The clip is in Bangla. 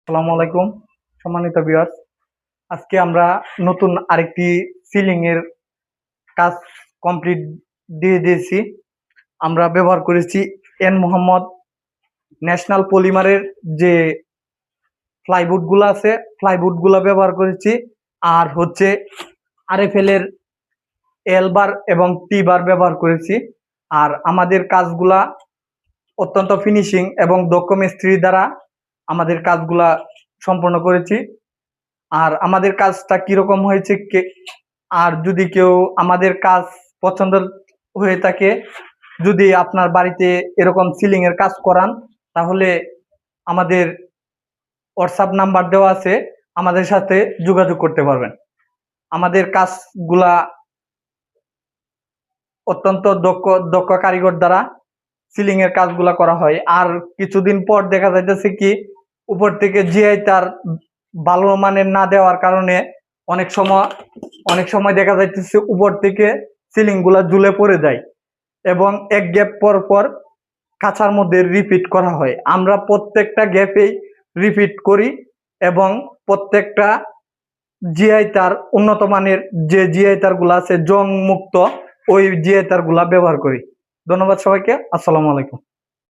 আসসালামু আলাইকুম সম্মানিত ভিউয়ার্স। আজকে আমরা নতুন আরেকটি সিলিং এর কাজ কমপ্লিট দিয়ে দিয়েছি। আমরা ব্যবহার করেছি এন মোহাম্মদ ন্যাশনাল পলিমারের যে প্লাইউড গুলো আছে, প্লাইউড গুলো ব্যবহার করেছি। আর হচ্ছে আরএফএল এর এল বার এবং টি বার ব্যবহার করেছি। আর আমাদের কাজগুলা অত্যন্ত ফিনিশিং এবং দক্ষ মিস্ত্রি দ্বারা আমাদের কাজগুলা সম্পন্ন করেছি। আর আমাদের কাজটা কিরকম হয়েছে আর যদি কেউ আমাদের কাজ পছন্দ হয়ে থাকে, যদি আপনার বাড়িতে এরকম সিলিং এর কাজ করান, তাহলে আমাদের হোয়াটসঅ্যাপ নাম্বার দেওয়া আছে, আমাদের সাথে যোগাযোগ করতে পারবেন। আমাদের কাজগুলা অত্যন্ত দক্ষ কারিগর দ্বারা সিলিং এর কাজগুলা করা হয়। আর কিছুদিন পর দেখা যাইতেছে কি, উপর থেকে জিআই তার ভালো মানের না দেওয়ার কারণে অনেক সময় দেখা যাইতেছে উপর থেকে সিলিং গুলা ঝুলে পড়ে যায় এবং এক গ্যাপ পর পর কাঁচার মধ্যে রিপিট করা হয়। আমরা প্রত্যেকটা গ্যাপেই রিপিট করি এবং প্রত্যেকটা জিআই তার উন্নত মানের যে জিআই তার গুলা আছে জং মুক্ত, ওই জিআই তার গুলা ব্যবহার করি। ধন্যবাদ সবাইকে। আসসালামু আলাইকুম।